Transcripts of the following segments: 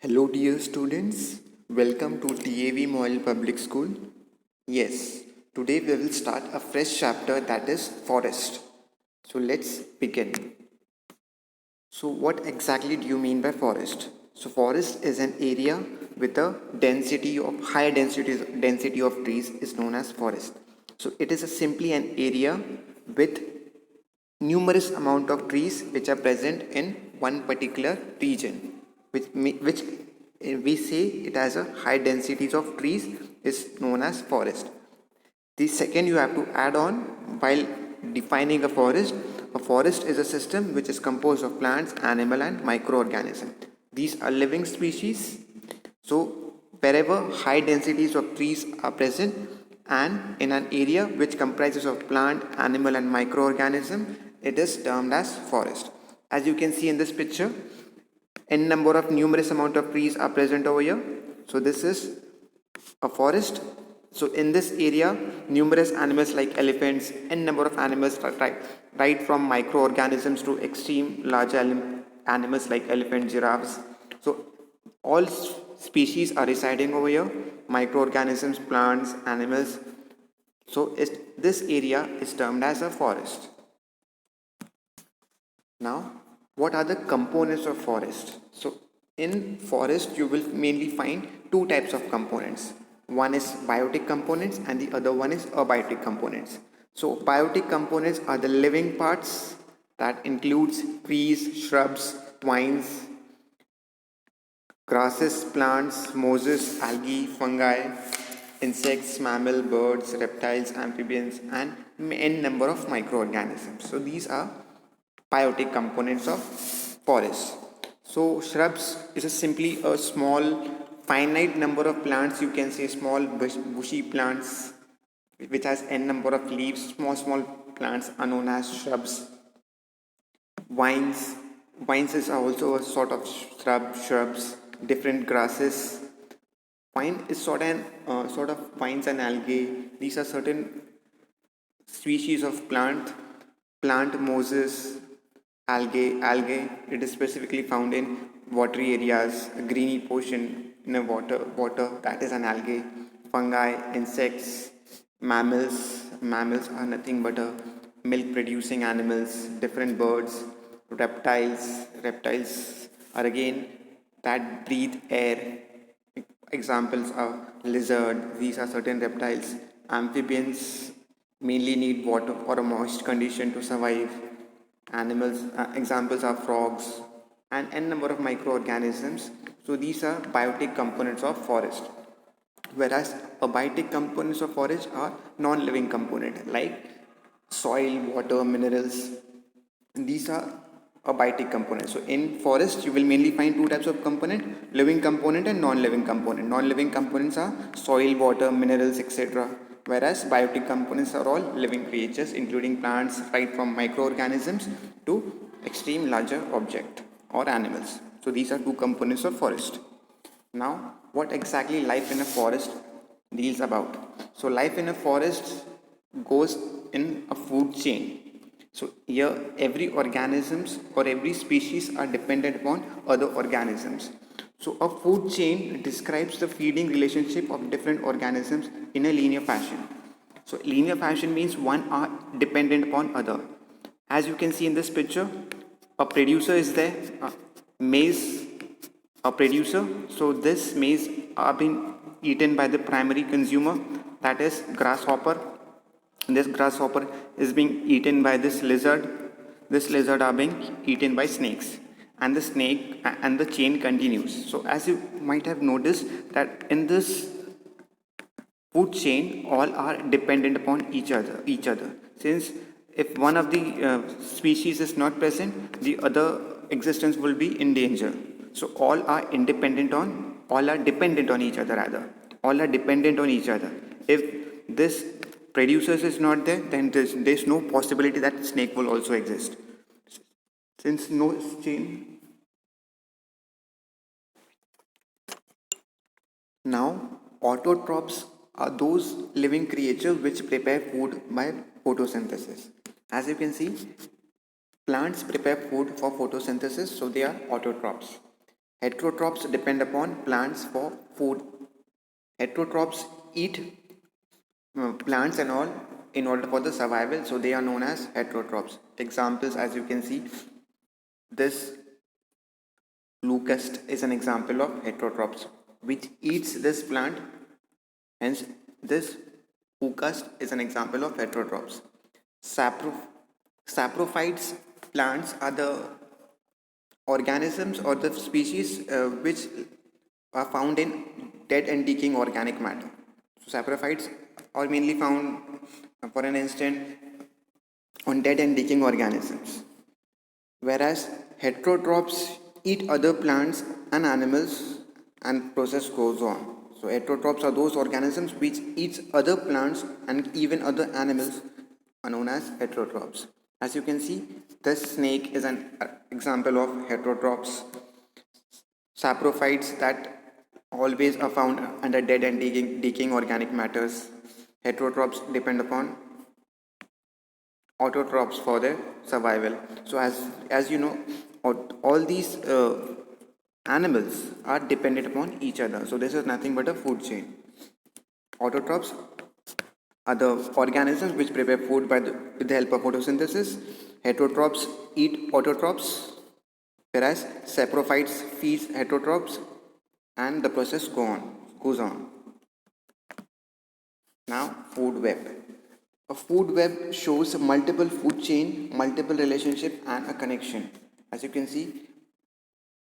Hello dear students, welcome to TAV Model Public School. Yes, today we will start a fresh chapter that is forest. So let's begin. So what exactly do you mean by forest? So forest is an area with a high density of trees is known as forest. So it is simply an area with numerous amount of trees which are present in one particular region, which we say it has a high densities of trees is known as forest. The second you have to add on while defining a forest. A forest is a system which is composed of plants, animal and microorganism. These are living species. So wherever high densities of trees are present and in an area which comprises of plant, animal and microorganism, it is termed as forest. As you can see in this picture, n number of numerous amount of trees are present over here. So this is a forest. So in this area, numerous animals like elephants, n number of animals, right from microorganisms to extreme large animals like elephant, giraffes. So all species are residing over here, microorganisms, plants, animals. So this area is termed as a forest. Now, what are the components of forest? So in forest, you will mainly find two types of components. One is biotic components and the other one is abiotic components. So biotic components are the living parts that includes trees, shrubs, vines, grasses, plants, mosses, algae, fungi, insects, mammal, birds, reptiles, amphibians and n number of microorganisms. So these are biotic components of forest. So shrubs is simply a small finite number of plants. You can say small bushy plants which has n number of leaves. Small plants are known as shrubs. Vines is also a sort of shrubs. Different grasses. Vine is sort of vines and algae. These are certain species of plant mosses, algae. It is specifically found in watery areas, a greeny portion in a water that is an algae. Fungi, insects, mammals are nothing but a milk producing animals. Different birds, reptiles are again that breathe air. Examples are lizard. These are certain reptiles. Amphibians mainly need water or a moist condition to survive. Animals, examples are frogs and n number of microorganisms. So these are biotic components of forest. Whereas abiotic components of forest are non-living component like soil, water, minerals. These are abiotic components. So in forest, you will mainly find two types of component: living component and non-living component. Non-living components are soil, water, minerals, etc. Whereas biotic components are all living creatures, including plants, right from microorganisms to extreme larger object or animals. So these are two components of forest. Now, what exactly life in a forest deals about? So life in a forest goes in a food chain. So here every organisms or every species are dependent upon other organisms. So a food chain describes the feeding relationship of different organisms in a linear fashion. So linear fashion means one are dependent upon other. As you can see in this picture, a producer is there, maize, a producer. So this maize are being eaten by the primary consumer, that is grasshopper. This grasshopper is being eaten by this lizard. This lizard are being eaten by snakes, and the snake and the chain continues. So as you might have noticed that in this food chain all are dependent upon each other, since if one of the species is not present, the other existence will be in danger. So all are dependent on each other, rather all are dependent on each other. If this producers is not there, then there's no possibility that snake will also exist, since no chain. Now, autotrophs are those living creatures which prepare food by photosynthesis. As you can see, plants prepare food for photosynthesis, so they are autotrophs. Heterotrophs depend upon plants for food. Heterotrophs eat plants and all in order for the survival, so they are known as heterotrophs. Examples, as you can see, this locust is an example of heterotrophs which eats this plant. Hence, this locust is an example of heterotrophs. Saprophytes plants are the organisms or the species which are found in dead and decaying organic matter. So saprophytes are mainly found, for an instant, on dead and decaying organisms, whereas heterotrophs eat other plants and animals and process goes on. So heterotrophs are those organisms which eats other plants and even other animals are known as heterotrophs. As you can see, this snake is an example of heterotrophs. Saprophytes that always are found under dead and decaying organic matters. Heterotrophs depend upon autotrophs for their survival. So as you know, all these animals are dependent upon each other. So this is nothing but a food chain. Autotrophs are the organisms which prepare food with the help of photosynthesis. Heterotrophs eat autotrophs, whereas saprophytes feed heterotrophs, and the process goes on. Now, food web. A food web shows multiple food chain, multiple relationship, and a connection. As you can see,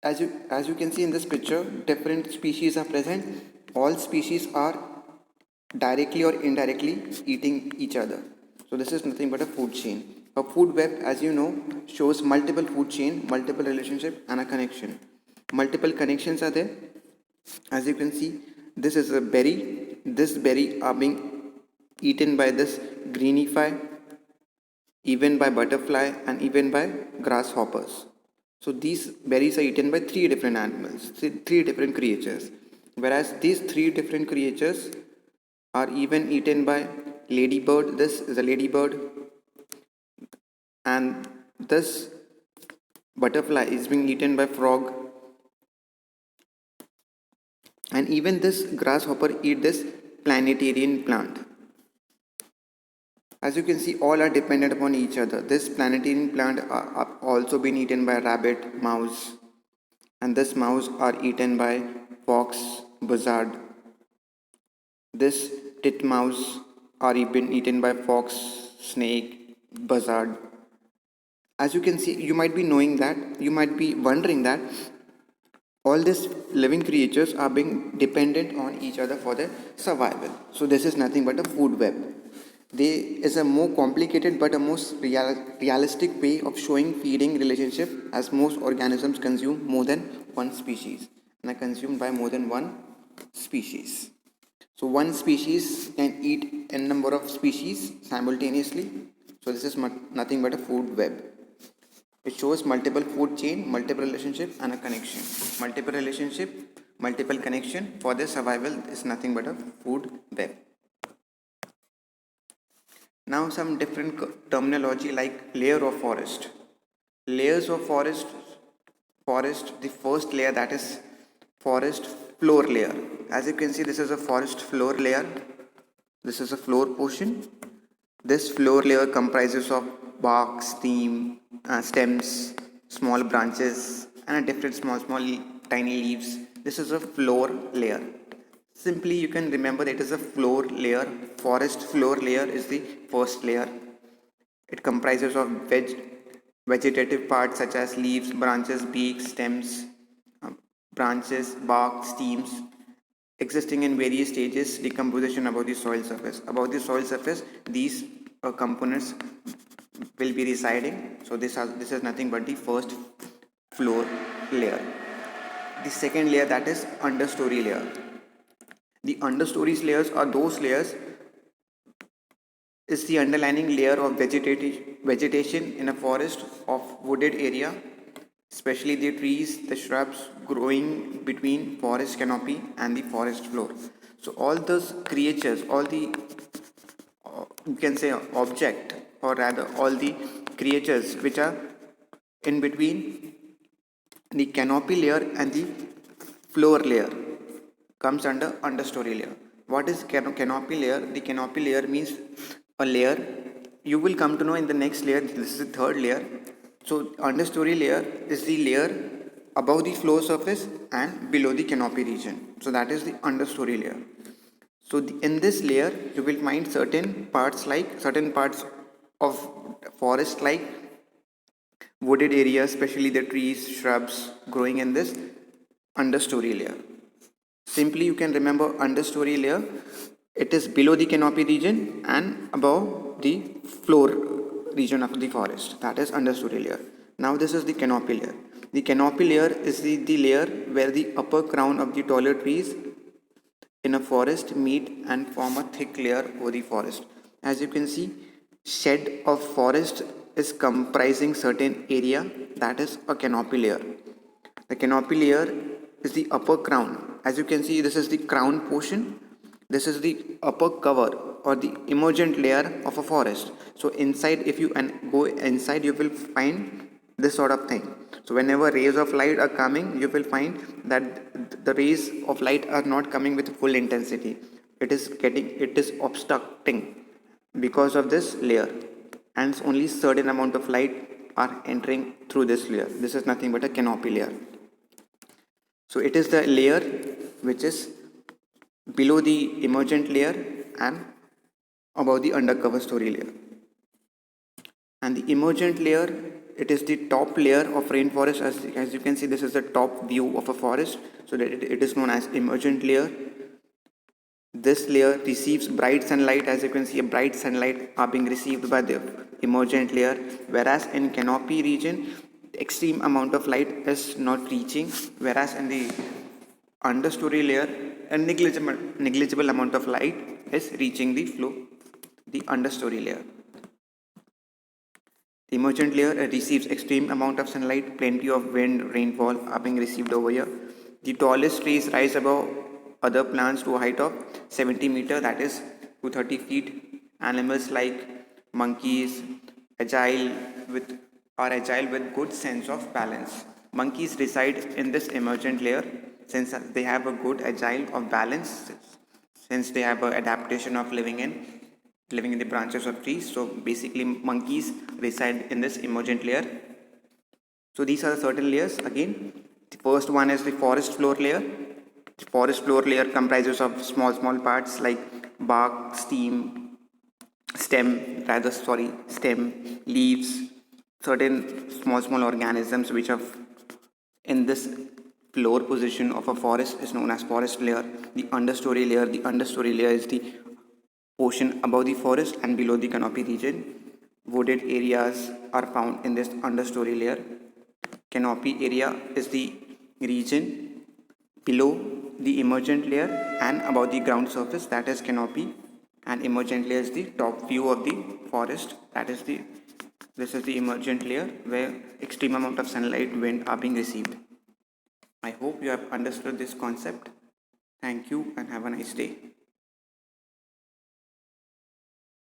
as you can see in this picture, different species are present. All species are directly or indirectly eating each other. So this is nothing but a food chain. A food web, as you know, shows multiple food chain, multiple relationship, and a connection. Multiple connections are there. As you can see, this is a berry. This berry are being eaten by this greenify, even by butterfly, and even by grasshoppers. So these berries are eaten by three different animals, three different creatures. Whereas these three different creatures are even eaten by ladybird. This is a ladybird, and this butterfly is being eaten by frog, and even this grasshopper eat this planetarian plant. As you can see, all are dependent upon each other. This planetarian plant are also been eaten by rabbit, mouse, and this mouse are eaten by fox, buzzard. This titmouse are been eaten by fox, snake, buzzard. As you can see, you might be knowing that, you might be wondering that all these living creatures are being dependent on each other for their survival. So this is nothing but a food web. There is a more complicated but a most realistic way of showing feeding relationship, as most organisms consume more than one species and are consumed by more than one species. So one species can eat n number of species simultaneously. So this is nothing but a food web. It shows multiple food chain, multiple relationship, and a connection. Multiple relationship, multiple connection for their survival is nothing but a food web. Now some different terminology like layer of forest. Layers of forest, the first layer, that is forest floor layer. As you can see, this is a forest floor layer. This is a floor portion. This floor layer comprises of bark, stems, small branches, and different small tiny leaves. This is a floor layer. Simply you can remember that it is a floor layer. Forest floor layer is the first layer. It comprises of vegetative parts such as leaves, branches, beaks, stems, branches, bark, stems, existing in various stages decomposition above the soil surface. Above the soil surface, these components will be residing. So this is nothing but the first floor layer. The second layer, that is understory layer. The understory layers are those layers is the underlying layer of vegetation in a forest of wooded area, especially the trees, the shrubs growing between forest canopy and the forest floor. So all those creatures, all the you can say object, or rather all the creatures which are in between The canopy layer and the floor layer comes under understory layer. What is canopy layer? The canopy layer means a layer. You will come to know in the next layer. This is the third layer. So understory layer is the layer above the floor surface and below the canopy region. So that is the understory layer. So in this layer you will find certain parts of forest like wooded areas, especially the trees, shrubs growing in this understory layer. Simply you can remember understory layer, it is below the canopy region and above the floor region of the forest, that is understory layer. Now this is the canopy layer. The canopy layer is the layer where the upper crown of the taller trees in a forest meet and form a thick layer over the forest. As you can see, shed of forest is comprising certain area, that is a canopy layer. The canopy layer is the upper crown. As you can see, this is the crown portion. This is the upper cover or the emergent layer of a forest. So inside, if you go inside, you will find this sort of thing. So whenever rays of light are coming, you will find that the rays of light are not coming with full intensity. It is obstructing because of this layer, and only certain amount of light are entering through this layer. This is nothing but a canopy layer. So it is the layer which is below the emergent layer and above the undercover story layer. And the emergent layer, it is the top layer of rainforest. As you can see, this is the top view of a forest, so that it is known as emergent layer. This layer receives bright sunlight. As you can see, a bright sunlight are being received by the emergent layer, whereas in canopy region extreme amount of light is not reaching, whereas in the understory layer a negligible amount of light is reaching the understory layer. The emergent layer receives extreme amount of sunlight, plenty of wind, rainfall are being received over here. The tallest trees rise above other plants to a height of 70 meter, that is 230 feet. Animals like monkeys are agile with good sense of balance. Monkeys reside in this emergent layer since they have a good agile of balance, since they have an adaptation of living in the branches of trees. So basically monkeys reside in this emergent layer. So these are the certain layers. Again, the first one is the forest floor layer. The forest floor layer comprises of small parts like bark, stem, leaves, certain small organisms which are in this floor position of a forest is known as forest layer. The understory layer is the portion above the forest and below the canopy region. Wooded areas are found in this understory layer. Canopy area is the region below the emergent layer and above the ground surface, that is canopy, and emergent layer is the top view of the forest, this is the emergent layer where extreme amount of sunlight, wind are being received. I hope you have understood this concept. Thank you and have a nice day.